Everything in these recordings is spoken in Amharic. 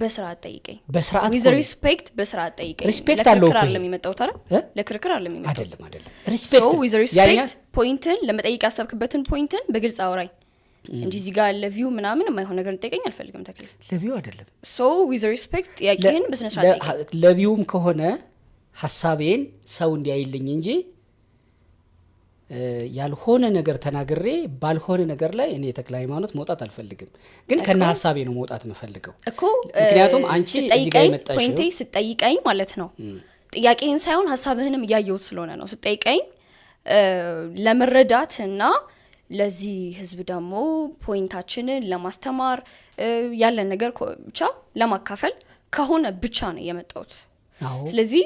በስርዓት ጠይቀኝ በስርዓት with respect በስርዓት ጠይቀኝ ለክርክር አይደለም የመጣው ታዲያ ለክርክር አይደለም የመጣው አይደለም respect so with respect ፖይንትን ለመጠየቅ ያሰብክበትን ፖይንትን በግልጽ አውራኝ እንጂ እዚህ ጋር ለቪው ምናምን የማይሆን ነገር እንጠይቀኝ አልፈልግም ተክለ ለቪው አይደለም so with respect ያቂን በስነ ስርዓት ጠይቀኝ ለቪውም ከሆነ ሐሳቤን ሰው እንዲያይልኝ እንጂ ያልሆነ ነገር ተናግሬ ባልሆነ ነገር ላይ እኔ ተክለ ሃይማኖት መውጣት አልፈልግም ግን ከነ ሐሳቤ ነው መውጣት መፈልገው እኮ ምክንያቱም አንቺ እዚህ ጋር መጣሽ ፖይንቴ ስጠይቀኝ ማለት ነው ጥያቄህን ሳይሆን ሐሳብህንም ያያዩት ስለሆነ ነው ስጠይቀኝ ለመረዳትና ለዚህ ህዝብ ደግሞ ፖይንታችንን ለማስተማር ያለ ነገር ብቻ ለማካፈል ከሆነ ብቻ ነው የመጣሁት ስለዚህ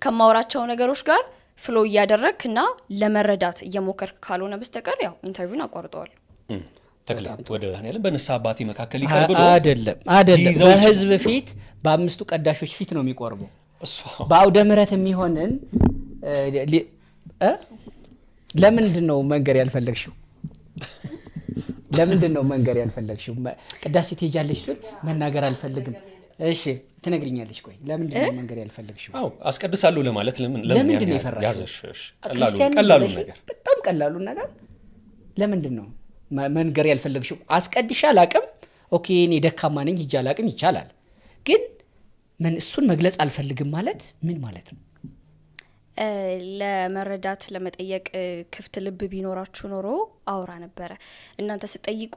ከማወራቸው ነገሮች ጋር ፍሎ ያደረክና ለመረዳት እየሞከርክ ካልሆነ በስተቀር ያው ኢንተርቪውን አቋርጠዋል ተክለም ወደ ያለን በንስሐ አባቴ መካከል ይቀርብሎ አይደለም በህዝብ ፊት በአምስቱ ቀዳሾች ፊት ነው የሚቆርበው በአውደ ምሕረት የሚሆንን ለምንድነው መንገር ያልፈለግሽው ቅዳሴ ትሄጃለሽ ሲል መናገር አልፈልግም እሺ ትነግሪኛለሽ ቆይ ለምንድነው መንገር ያልፈለግሽው አው አስቀድሳለሁ ለማለት ለምን ያዘሽ ቀላሉ ነገር በጣም ቀላሉ ነገር ለምንድነው መንገር ያልፈለግሽው አስቀድሻል አቅም ኦኬ እኔ ደካማ ነኝ ይጃል አቅም ይቻላል ግን ምን እሱን መግለጽ አልፈልግም ማለት ምን ማለት ነው ለመረዳት ለመጠየቅ ክፍት ልብ ቢኖራችሁ ኖሮ አውራ ነበረ እናንተ ስጠይቁ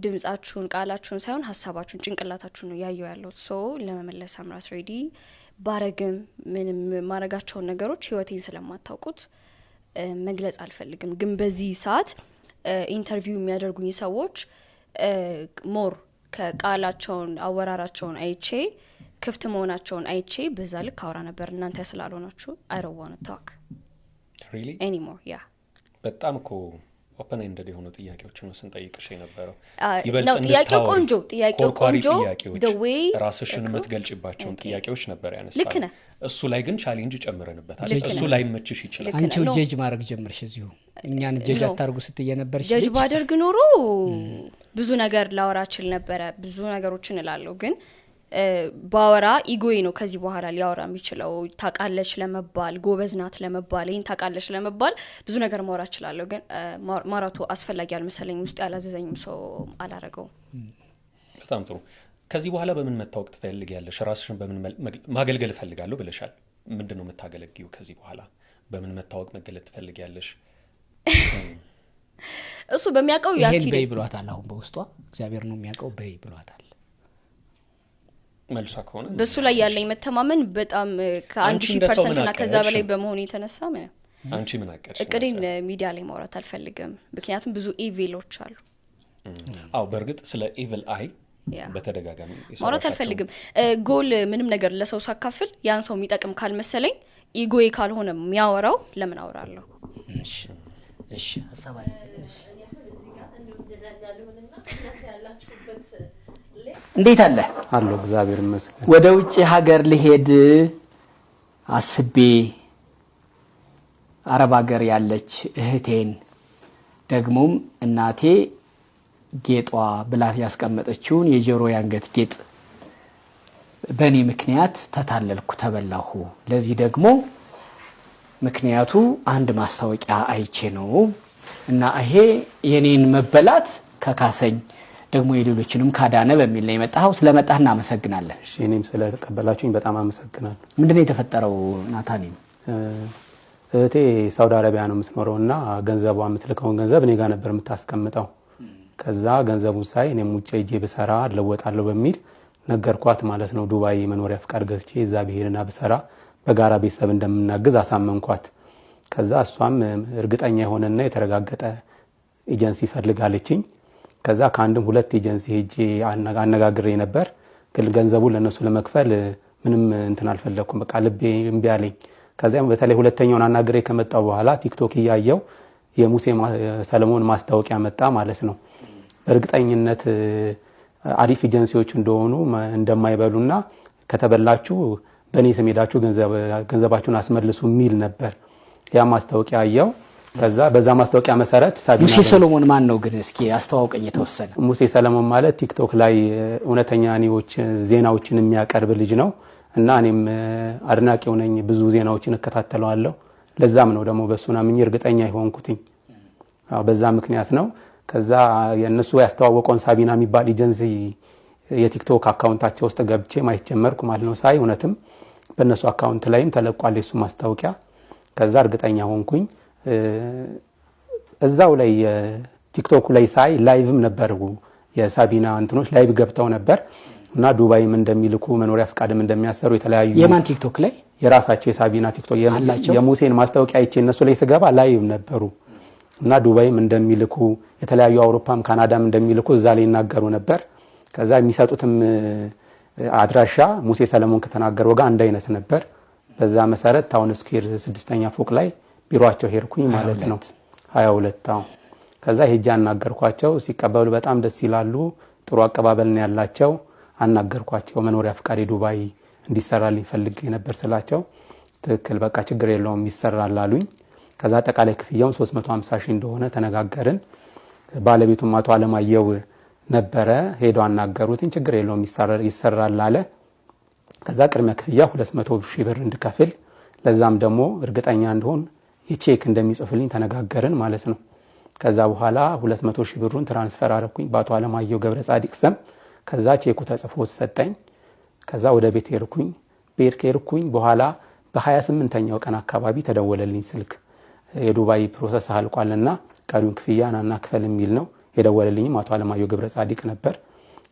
ድምጻችሁን ቃላችሁን ሳይሆን ሐሳባችሁን ጭንቅላታችሁን ነው ያየው ያለው ሶ ለመመለስ አምራት ሬዲ ባረግም ምንም ማረጋቸው ነገሮች ህይወቴን ስለማታውቁት መግለጽ አልፈልግም ግን በዚህ ሰዓት ኢንተርቪው የሚያደርጉኝ ሰዎች ሞር ከቃላቸውን አወራራቸውን አይቼ ክፍት መሆናቸውን አይቼ በዛ ልክ አውራ ነበር እናንተ ስላልሆናችሁ I don't want to talk really anymore yeah በጣም እኮ ኦፕን ኤንድድ የሆኑ ጥያቄዎች ነው ስንጠይቅሽ የነበረው ነው ጥያቄው ቆንጆ the way ራስሽን የምትገልጭባቸውን ጥያቄዎች ነበር ያነሳው እሱ ላይ ግን ቻሌንጅ ጨምረንበታል እሱ ላይ መችሽ ይችላል አንቺው ጀጅ ማድረግ ጀምርሽ እዚሁ እኛን ጀጅ አታርጉ ስትየ ነበርሽ ጀጅ ባደርግ ኖሮ ብዙ ነገር ላወራችል ነበር ብዙ ነገሮችን እላለሁ ግን ባወራ ኢጎይ ነው ከዚህ በኋላ ሊያወራ የሚችለው ታቃለች ለመባል ጎበዝናት ለመባል ይሄን ታቃለች ለመባል ብዙ ነገር ማውራት ይችላልው ግን ማራቱ አስፈላጊ አልመሰለኝ ውስጥ ያላዘዘኝም ሰው አላረገው በጣም ጥሩ ከዚህ በኋላ በምን መታወቅ ትፈልጊያለሽ ራስሽን በምን ማገልገል ፈልጋለሁ ብለሻል ምንድነው መታገለጊው ከዚህ በኋላ በምን መታወቅ መገለጥ ትፈልጊያለሽ እሱ በሚያቀው ያስኪድ በይ ብሏታል አሁን በውስጧ እግዚአብሔር ነው የሚያቀው በይ ብሏታል መልሷ ከሆነ በሱ ላይ ያለኝ መተማመን በጣም ከ1000% እና ከዛ በላይ በመሆኑ የተነሳ ምን አንቺ ምን አቀርሽ እቅዴን ሚዲያ ላይ ማውራት አልፈልግም ምክንያቱም ብዙ ኢቪሎች አሉ አው በርግጥ ስለ ኢቪል አይ በተደጋጋሚ ማውራት አልፈልግም ጎል ምንም ነገር ለሰው ሳካፍል ያን ሰው የሚጠቅም ካልመሰለኝ ኢጎዬ ካልሆነ የሚያወራው ለምን አወራለሁ እሺ ሐሳባይ እንዴት አለ እግዚአብሔር ይመስገን ወደ ውጪ ሀገር ልሄድ አስቤ አረብ ሀገር ያለች እህቴን ደግሞም እናቴ ጌጧ ብላ ያስቀመጠችውን የጆሮ ያንገት ጌጥ በእኔ ምክንያት ተታለልኩ ተበላሁ ለዚህ ደግሞ ምክንያቱ አንድ ማስታወቂያ አይቼ ነው እና ይሄ የኔን መበላት ከካሰኝ ደግሞ የሌሎችንም ካዳነ በሚል ነው የመጣው ስለመጣህ እናመሰግናለን እሺ እኔም ስለተቀበላችሁኝ በጣም አመሰግናለሁ ምንድነው የተፈጠረው ናታኒ እቴ ሳውዲ አረቢያ ነው የምትኖረውና ገንዘቧ የምትልከውን ገንዘብ እኔ ጋር ነበር የምታስቀምጠው ከዛ ገንዘቡን ሳይ እኔም ውጪ ሄጄ በሰራ ለወጣለሁ በሚል ነገርኳት ማለት ነው ዱባይ መኖሪያ ፍቃድ ገዝቼ እዛ ብሄድና በሰራ በጋራ ቤተሰብ እንደምናግዝ አሳመንኳት ከዛ እሷም እርግጠኛ የሆነና የተረጋገጠ ኤጀንሲ ፈልጋለችኝ ከዛ ከአንድም ሁለት ኤጀንሲ ሄጄ አነጋግሬ ነበር ግን ገንዘቡን ለነሱ ለመክፈል ምንም እንትን አልፈለኩም በቃ ልቤ እምቢ አለኝ ከዛም በተለይ ሁለተኛውን አናግሬ ከመጣው በኋላ ቲክቶክ ያያየው የሙሴ ሰለሞን ማስታወቂያ መጣ ማለት ነው እርግጠኝነት አሪፍ ኤጀንሲዎች እንደሆኑ እንደማይበሉና ከተበላችሁ በኔ ስም ሄዳችሁ ገንዘባችሁን አስመልሱ ሚል ነበር ያ ማስታወቂያ ያያየው ከዛ በዛ ማስታወቂያ መሰረት ሙሴ ሰለሞን ማን ነው ግን እስኪ አስተዋውቀኝ የተወሰነ። ሙሴ ሰለሞን ማለት ቲክቶክ ላይ እውነተኛ ዜናዎችን የሚያቀርብ ልጅ ነው እና እኔም አድናቂው ነኝ። ብዙ ዜናዎችን እከታተለዋለሁ። ለዛም ነው ደግሞ በሱና ምን እርግጠኛ ይሆንኩትኝ። በዛ ምክንያት ነው። ከዛ የነሱ ያስተዋወቀውን ሳቢና የሚባል ኤጀንሲ የቲክቶክ አካውንታቸው ውስጥ ገብቼ ማየት ጀመርኩ ማለት ነው። ሳይ እውነትም በእነሱ አካውንት ላይም ተለቋል የሱ ማስታወቂያ። ከዛ እርግጠኛ ሆንኩኝ። እዛው ላይ ቲክቶክ ላይ ሳይ ላይቭም ነበሩ የሳቢና እንትኖች ላይቭ ገብተው ነበር እና ዱባይም እንደሚልኩ መኖሪያ ፍቃድም እንደሚያሰሩ የተለያዩ የማን ቲክቶክ ላይ የራሳቸው የሳቢና ቲክቶክ የሙሴን ማስታወቂያ አይቼ እነሱ ላይ ስገባ ላይቭ ነበሩ እና ዱባይም እንደሚልኩ የተለያዩ አውሮፓም ካናዳም እንደሚልኩ እዛ ላይ ይናገሩ ነበር። ከዛ የሚሰጡትም አድራሻ ሙሴ ሰለሞን ከተናገረው ጋር አንድ አይነት ነበር። በዛ መሰረት ታውን ስኩዌር 6ኛ ፎቅ ላይ ቢሮአቸው ሄድኩኝ ማለት ነው 22 አዎ። ከዛ ሄጄ አናገርኳቸው። ሲቀበሉ በጣም ደስ ይላሉ። ጥሩ አቀባበል ነው ያላቸው። አናገርኳቸው። መኖሪያ ፍቃድ ዱባይ እንዲሰራልኝ ፈልጌ ነበር ስላቸው ትክክል በቃ ችግር የለውም ይሰራል አሉኝ። ከዛ አጠቃላይ ክፍያውን 350 ሺህ እንደሆነ ተነጋገርን። ባለቤቱም አቶ አለማየሁ ነበረ። ሄዶ አናገሩትኝ። ችግር የለውም ይሰራል አለ። ከዛ ቅድሚያ ክፍያ 200 ሺህ ብር እንድከፍል ለዛም ደግሞ እርግጠኛ እንደሆን የቼክ እንደሚጽፍልኝ ተነጋገርን ማለት ነው። ከዛ በኋላ 200 ሺህ ብሩን ትራንስፈር አረኩኝ በአቶ አለማየሁ ገብረ ጻዲቅ ስም። ከዛ ቼኩ ተጽፎ ተሰጠኝ። ከዛ ወደ ቤት ሄድኩኝ። ቤት ከሄድኩኝ በኋላ በ28ኛው ቀን አካባቢ ተደወለልኝ ስልክ። የዱባይ ፕሮሰስ አልቋልና ቀሪውን ክፍያ ናና ክፈል የሚል ነው። የደወለልኝም አቶ አለማየሁ ገብረ ጻዲቅ ነበር።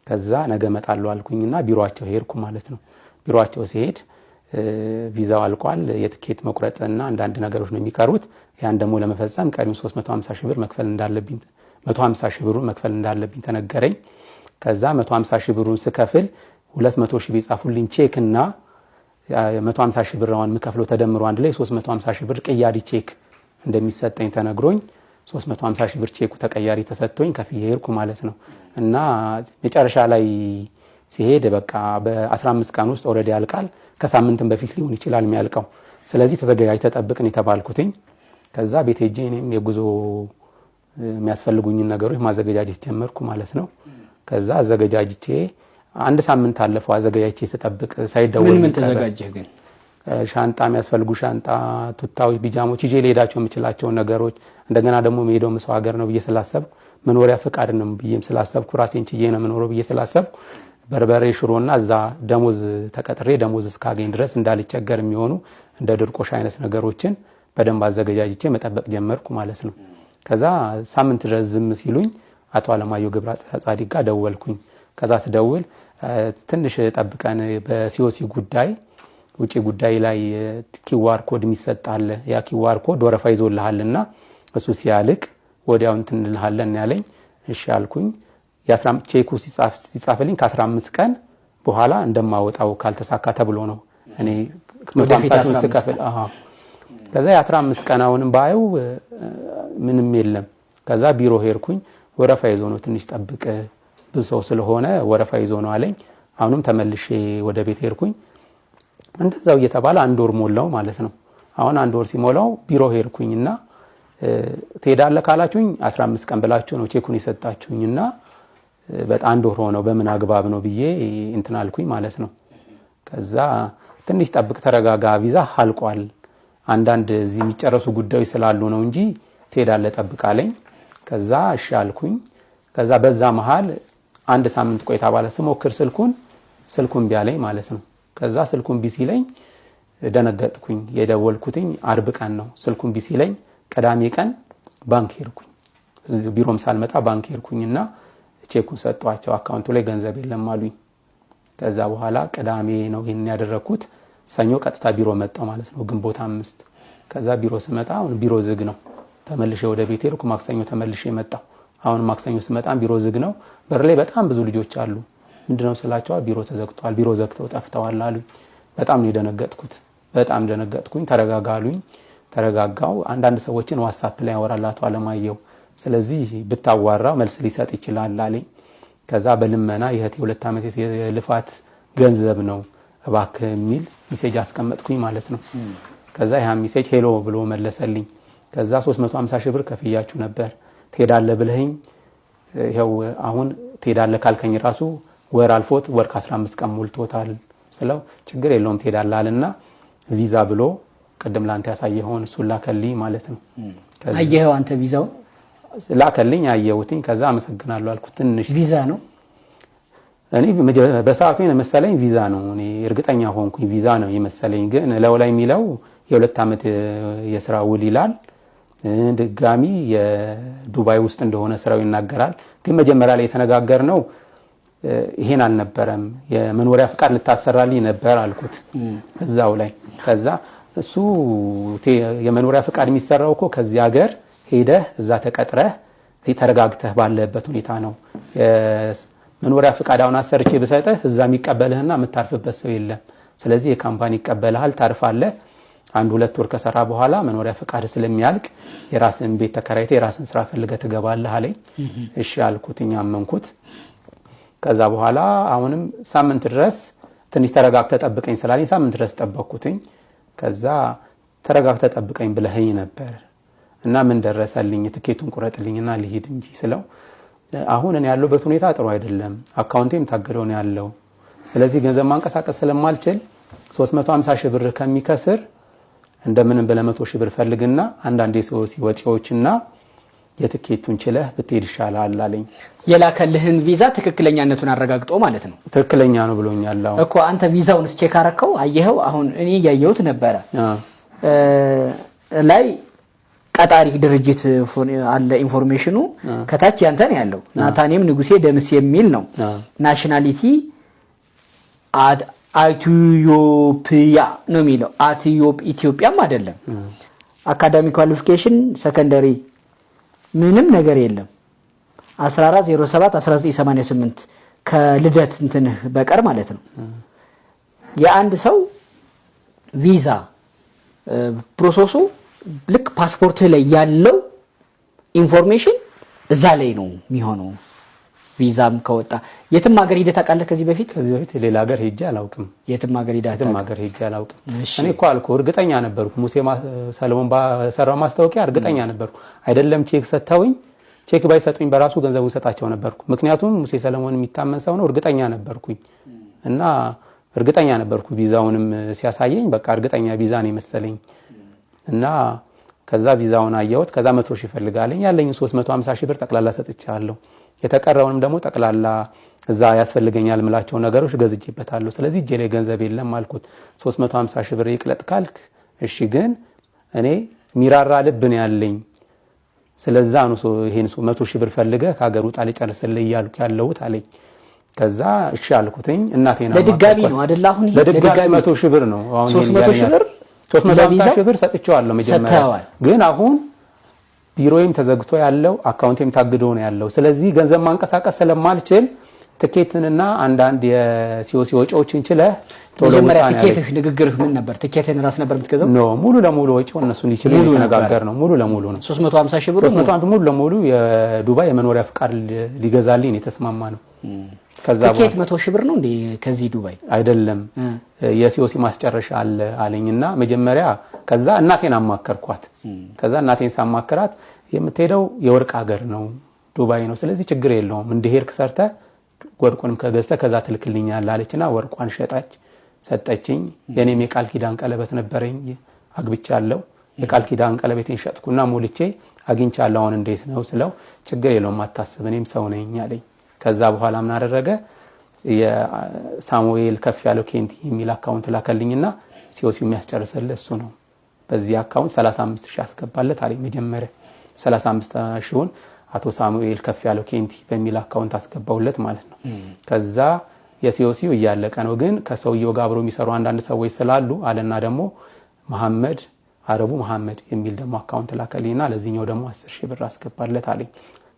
ከዛ ነገ እመጣለሁ አልኩኝና ቢሮአቸው ሄድኩ ማለት ነው። ቢሮአቸው ሲሄድ ቪዛው አልቋል፣ የትኬት መቁረጥና አንዳንድ ነገሮች ነው የሚቀሩት። ያን ደግሞ ለመፈጸም ቀሪውን 350 ሺህ ብር መክፈል እንዳለብኝ 150 ሺህ ብሩን መክፈል እንዳለብኝ ተነገረኝ። ከዛ 150 ሺህ ብሩን ስከፍል 200 ሺህ ቢጻፉልኝ ቼክ እና 150 ሺህ ብር አሁን የምከፍለው ተደምሮ አንድ ላይ 350 ሺህ ብር ቅያሪ ቼክ እንደሚሰጠኝ ተነግሮኝ 350 ሺህ ብር ቼኩ ተቀያሪ ተሰጥቶኝ ከፍዬ ሄድኩ ማለት ነው። እና መጨረሻ ላይ ሲሄድ በቃ በ15 ቀን ውስጥ ኦልሬዲ ያልቃል። ከሳምንትም በፊት ሊሆን ይችላል የሚያልቀው። ስለዚህ ተዘጋጅ ተጠብቅን የተባልኩትኝ። ከዛ ቤት ሄጄ እኔም የጉዞ የሚያስፈልጉኝን ነገሮች ማዘገጃጀት ጀመርኩ ማለት ነው። ከዛ አዘገጃጅቼ አንድ ሳምንት አለፈው። አዘገጃጅቼ ስጠብቅ ሳይደወል ምን ተዘጋጀህ ግን? ሻንጣ የሚያስፈልጉ ሻንጣ፣ ቱታዎች፣ ቢጃሞች ይዤ ልሄዳቸው የምችላቸው ነገሮች እንደገና ደግሞ የምሄደው ሰው ሀገር ነው ብዬ ስላሰብኩ መኖሪያ ፍቃድ ነው ብዬም ስላሰብኩ ራሴን ችዬ ነው የምኖረው ብዬ ስላሰብኩ በርበሬ ሽሮና እዛ ደሞዝ ተቀጥሬ ደሞዝ እስካገኝ ድረስ እንዳልቸገር የሚሆኑ እንደ ድርቆሽ አይነት ነገሮችን በደንብ አዘገጃጅቼ መጠበቅ ጀመርኩ ማለት ነው። ከዛ ሳምንት ድረስ ዝም ሲሉኝ አቶ አለማየሁ ገብረ ጻዲቅ ጋር ደወልኩኝ። ከዛ ስደውል ትንሽ ጠብቀን በሲኦሲ ጉዳይ ውጪ ጉዳይ ላይ ኪዋር ኮድ የሚሰጣል ያ ኪዋር ኮድ ወረፋ ይዞልሃልና እሱ ሲያልቅ ወዲያው እንትን እንልሃለን ያለኝ። እሺ አልኩኝ። ቼኩ ሲጻፍልኝ ከ15 ቀን በኋላ እንደማወጣው ካልተሳካ ተብሎ ነው እኔ 150 ስከፍል ከዛ የ15 ቀን አሁንም ባየው ምንም የለም። ከዛ ቢሮ ሄድኩኝ። ወረፋ ይዞ ነው ትንሽ ጠብቅ ብዙ ሰው ስለሆነ ወረፋ ይዞ ነው አለኝ። አሁንም ተመልሼ ወደ ቤት ሄድኩኝ። እንደዛው እየተባለ አንድ ወር ሞላው ማለት ነው። አሁን አንድ ወር ሲሞላው ቢሮ ሄድኩኝና ትሄዳለህ ካላችሁኝ 15 ቀን ብላችሁ ነው ቼኩን የሰጣችሁኝና በጣም አንድ ወር ሆነው በምን አግባብ ነው ብዬ እንትን አልኩኝ ማለት ነው። ከዛ ትንሽ ጠብቅ ተረጋጋ ቪዛ አልቋል አንዳንድ እዚህ የሚጨረሱ ጉዳዮች ስላሉ ነው እንጂ ትሄዳለህ ጠብቅ አለኝ። ከዛ እሺ አልኩኝ። ከዛ በዛ መሃል አንድ ሳምንት ቆይታ ባለ ስሞክር ስልኩን ቢያለኝ ማለት ነው። ከዛ ስልኩን ቢሲለኝ ደነገጥኩኝ። የደወልኩትኝ አርብ ቀን ነው። ስልኩን ቢሲለኝ ቅዳሜ ቀን ባንክ ሄድኩኝ። እዚህ ቢሮም ሳልመጣ ባንክ ሄድኩኝና ቼኩን ሰጧቸው። አካውንቱ ላይ ገንዘብ የለም አሉኝ። ከዛ በኋላ ቅዳሜ ነው ይሄን ያደረኩት። ሰኞ ቀጥታ ቢሮ መጣው ማለት ነው ግንቦት 5። ከዛ ቢሮ ስመጣ አሁን ቢሮ ዝግ ነው። ተመልሼ ወደ ቤት ሄድኩ። ማክሰኞ ተመልሼ መጣው። አሁን ማክሰኞ ስመጣም ቢሮ ዝግ ነው። በር ላይ በጣም ብዙ ልጆች አሉ። ምንድነው ስላቸው ቢሮ ተዘግቷል፣ ቢሮ ዘግተው ጠፍተዋል አሉኝ። በጣም ነው የደነገጥኩት። በጣም ደነገጥኩኝ። ተረጋጋሉኝ። ተረጋጋው። አንዳንድ ሰዎችን ዋትስአፕ ላይ ያወራላቱ አለማየሁ ስለዚህ ብታዋራው መልስ ሊሰጥ ይችላል አለኝ። ከዛ በልመና የህቴ 2 ዓመት የልፋት ገንዘብ ነው እባክህ የሚል ሜሴጅ አስቀመጥኩኝ ማለት ነው። ከዛ ያ ሜሴጅ ሄሎ ብሎ መለሰልኝ። ከዛ 350 ሺህ ብር ከፍያችሁ ነበር ትሄዳለህ ብለኸኝ ይኸው አሁን ትሄዳለህ ካልከኝ ራሱ ወር አልፎት ወር ከ15 ቀን ሞልቶታል ስለው ችግር የለውም ትሄዳለህ አለና ቪዛ ብሎ ቅድም ላንተ ያሳየኸውን እሱን ላከልኝ ማለት ነው። አየኸው አንተ ቪዛው ላከልኝ አየሁትኝ። ከዛ አመሰግናለሁ አልኩት። ትንሽ ቪዛ ነው እኔ በሰዓቱ የመሰለኝ ቪዛ ነው። እኔ እርግጠኛ ሆንኩኝ ቪዛ ነው የመሰለኝ። ግን ለውላይ የሚለው የ2 ዓመት የስራ ውል ይላል። ድጋሚ የዱባይ ውስጥ እንደሆነ ስራው ይናገራል። ግን መጀመሪያ ላይ የተነጋገርነው ይሄን አልነበረም። የመኖሪያ ፍቃድ ልታሰራልኝ ነበር አልኩት እዛው ላይ። ከዛ እሱ የመኖሪያ ፍቃድ የሚሰራው እኮ ከዚህ ሀገር ሄደህ እዛ ተቀጥረህ ተረጋግተህ ባለበት ሁኔታ ነው። መኖሪያ ፍቃድ አሁን አሰርቼ ብሰጥህ እዛ የሚቀበልህና የምታርፍበት ሰው የለም። ስለዚህ የካምፓኒ ይቀበልሃል፣ ታርፋለህ። 1-2 ወር ከሰራ በኋላ መኖሪያ ፍቃድ ስለሚያልቅ የራስን ቤት ተከራይተህ የራስን ስራ ፈልገህ ትገባለህ አለኝ። እሺ አልኩትኝ፣ አመንኩት። ከዛ በኋላ አሁንም ሳምንት ድረስ ትንሽ ተረጋግተህ ጠብቀኝ ስላለኝ ሳምንት ድረስ ጠበቅኩትኝ። ከዛ ተረጋግተህ ጠብቀኝ ብለኸኝ ነበር እና ምን ደረሰልኝ? ትኬቱን ቁረጥልኝና ልሂድ እንጂ ስለው አሁን እኔ ያለሁበት ሁኔታ ጥሩ አይደለም፣ አካውንቴም ታገደው ነው ያለው። ስለዚህ ገንዘብ ማንቀሳቀስ ስለማልችል 350 ሺህ ብር ከሚከስር እንደምንም በ100 ሺህ ብር ፈልግና አንዳንድ የሰዎች ወጪዎችና የትኬቱን ችለህ ብትሄድ ይሻላል አለኝ። የላከልህን ቪዛ ትክክለኛነቱን አረጋግጦ ማለት ነው። ትክክለኛ ነው ብሎኛል። እኮ አንተ ቪዛውን ቼክ አረከው አየኸው? አሁን እኔ ያየሁት ነበረ ላይ ቀጣሪ ድርጅት አለ ኢንፎርሜሽኑ ከታች ያንተን ያለው ናታኔም ንጉሴ ደምስ የሚል ነው። ናሽናሊቲ ኢትዮጵያ ነው የሚለው ኢትዮጵያም አይደለም። አካዳሚክ ኳሊፊኬሽን ሰከንደሪ ምንም ነገር የለም። 14/07/1988 ከልደት እንትንህ በቀር ማለት ነው። የአንድ ሰው ቪዛ ፕሮሰሱ ልክ ፓስፖርት ላይ ያለው ኢንፎርሜሽን እዛ ላይ ነው የሚሆነው። ቪዛም ከወጣ የትም ሀገር ሄደህ ታውቃለህ? ከዚህ በፊት ሌላ ሀገር ሄጄ አላውቅም። የትም ሀገር ሄጄ አላውቅም። እኔ እኮ አልኩህ እርግጠኛ ነበርኩ። ሙሴ ሰለሞን በሰራው ማስታወቂያ እርግጠኛ ነበርኩ። አይደለም ቼክ ሰጥተውኝ፣ ቼክ ባይሰጡኝ በራሱ ገንዘቡን ሰጣቸው ነበርኩ። ምክንያቱም ሙሴ ሰለሞን የሚታመን ሰው ነው። እርግጠኛ ነበርኩኝ እና እርግጠኛ ነበርኩ። ቪዛውንም ሲያሳየኝ በቃ እርግጠኛ ቪዛ ነው የመሰለኝ እና ከዛ ቪዛውን አየሁት። ከዛ 100 ሺህ ፈልጋለኝ። ያለኝ 350 ሺህ ብር ጠቅላላ ሰጥቻለሁ። የተቀረውንም ደግሞ ጠቅላላ እዛ ያስፈልገኛል ምላቸው ነገሮች ገዝጄበታለሁ። ስለዚህ እጄ ላይ ገንዘብ የለም አልኩት። 350 ሺህ ብር ይቅለጥ ካልክ እሺ፣ ግን እኔ ሚራራ ልብ ነው ያለኝ። ስለዛ ነው ይሄን 100 ሺህ ብር ፈልገህ ከሀገር ውጣ ልጨርስልህ እያልኩ ያለሁት አለኝ። ከዛ እሺ አልኩትኝ። እናቴና ለድጋሚ ነው አይደል? አሁን ይሄ ለድጋሚ 100 ሺህ ብር ነው። አሁን 300 ሺህ ብር 350 ሺህ ብር ሰጥቼዋለሁ መጀመሪያ። ግን አሁን ቢሮዬም ተዘግቶ ያለው አካውንቴም ታግዶ ነው ያለው። ስለዚህ ገንዘብ ማንቀሳቀስ ስለማልችል ትኬትንና አንዳንድ የሲኦሲ ወጪዎችን ችለህ መጀመሪያ ትኬትህ ንግግርህ ምን ነበር? ትኬትን ራስ ነበር የምትገዛው? ኖ ሙሉ ለሙሉ ወጪው እነሱን ይችላል የተነጋገር ነው። ሙሉ ለሙሉ ነው 350 ሺህ ብር 350 ሙሉ ለሙሉ የዱባይ የመኖሪያ ፍቃድ ሊገዛልኝ የተስማማ ነው። ከዛ ትኬት 100 ሺህ ብር ነው እንዴ? ከዚህ ዱባይ አይደለም የሲኦሲ ማስጨረሻ አለኝና መጀመሪያ ከዛ እናቴን አማከርኳት። ከዛ እናቴን ሳማከራት የምትሄደው የወርቅ ሀገር ነው ዱባይ ነው፣ ስለዚህ ችግር የለውም እንደሄድክ ሰርተህ ወርቁንም ከገዝተህ ከዛ ትልክልኛለህ አለችና ወርቋን ሸጣች ሰጠችኝ። የኔም የቃል ኪዳን ቀለበት ነበረኝ አግብቻለሁ። የቃል ኪዳን ቀለበቴን ሸጥኩና ሞልቼ አግኝቻለሁ። አሁን እንዴት ነው ስለው ችግር የለውም አታስብ እኔም ሰው ነኝ አለኝ። ከዛ በኋላ ምን አደረገ? የሳሙኤል ከፍ ያለው ኬንቲ የሚል አካውንት ላከልኝና ሲኦሲው የሚያስጨርሰልህ እሱ ነው። በዚህ አካውንት 35 ሺህ አስገባለት አለኝ። መጀመሪያ 35 ሺውን አቶ ሳሙኤል ከፍ ያለው ኬንቲ በሚል አካውንት አስገባውለት ማለት ነው። ከዛ የሲኦሲው እያለቀ ነው፣ ግን ከሰውየው ጋር አብሮ የሚሰሩ አንዳንድ ሰዎች ስላሉ አለና ደግሞ መሐመድ አረቡ መሐመድ የሚል ደግሞ አካውንት ላከልኝና ለዚህኛው ደግሞ 10 ሺህ ብር አስገባለት አለኝ።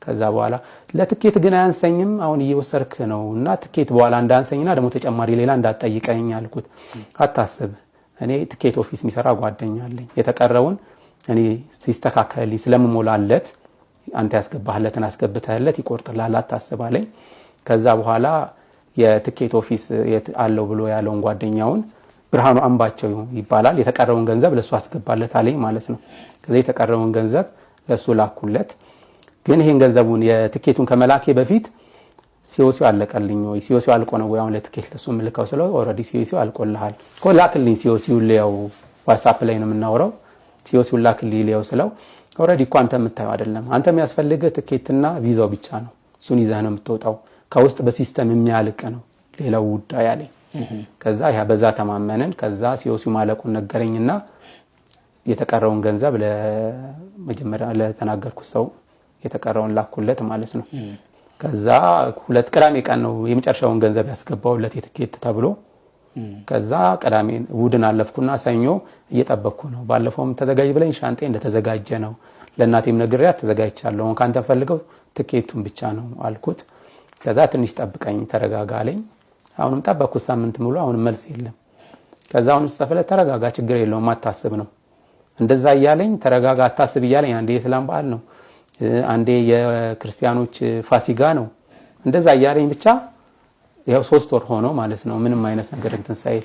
ከዛ በኋላ ለትኬት ግን አያንሰኝም አሁን እየወሰርክ ነውና ትኬት በኋላ እንዳንሰኝና ደግሞ ተጨማሪ ሌላ እንዳትጠይቀኝ አልኩት። አታስብ እኔ ትኬት ኦፊስ የሚሰራ ጓደኛ አለኝ፣ የተቀረውን እኔ ሲስተካከልልኝ ስለምሞላለት አንተ ያስገባህለትን አስገብተህለት ይቆርጥልሃል አታስብ አለኝ። ከዛ በኋላ የትኬት ኦፊስ አለው ብሎ ያለውን ጓደኛውን ብርሃኑ አምባቸው ይባላል። የተቀረውን ገንዘብ ለሱ አስገባለት አለኝ ማለት ነው። ከዛ የተቀረውን ገንዘብ ለሱ ላኩለት። ግን ይሄን ገንዘቡን የትኬቱን ከመላኬ በፊት ሲኦሲው አለቀልኝ ወይ ሲኦሲው አልቆ ነው ወይ አሁን ለትኬት ለሱ ምልከው ስለው ኦሬዲ ሲኦሲው አልቆልሃል እኮ ላክልኝ ሲኦሲው ሊያው ዋትስአፕ ላይ ነው የምናወራው ሲኦሲው ላክልኝ ሊያው ስለው ኦሬዲ እኮ አንተ የምታየው አይደለም አንተ የሚያስፈልግህ ትኬትና ቪዛው ብቻ ነው እሱን ይዘህ ነው የምትወጣው ከውስጥ በሲስተም የሚያልቅ ነው ሌላው ጉዳይ አለኝ። ከዛ ያ በዛ ተማመንን። ከዛ ሲኦሲው ማለቁን ነገረኝና የተቀረውን ገንዘብ ለመጀመሪያ ለተናገርኩት ሰው የተቀረውን ላኩለት ማለት ነው። ከዛ 2 ቅዳሜ ቀን ነው የመጨረሻውን ገንዘብ ያስገባውለት የትኬት ተብሎ። ከዛ ቅዳሜ እሑድን አለፍኩና ሰኞ እየጠበቅኩ ነው። ባለፈውም ተዘጋጅ ብለኝ ሻንጤ እንደተዘጋጀ ነው ለእናቴም ነግሬያት ተዘጋጅቻለሁ ካንተ ፈልገው ትኬቱን ብቻ ነው አልኩት። ከዛ ትንሽ ጠብቀኝ ተረጋጋ አለኝ። አሁንም ጠበቅኩት ሳምንት ሙሉ አሁንም መልስ የለም። ከዛ አሁንም ሰፈለ ተረጋጋ ችግር የለውም አታስብ ነው እንደዛ እያለኝ ተረጋጋ አታስብ እያለኝ አንዴ የእስላም በዓል ነው አንዴ የክርስቲያኖች ፋሲጋ ነው እንደዛ እያለኝ ብቻ ያው 3 ወር ሆኖ ማለት ነው ምንም አይነት ነገር እንትን ሳይል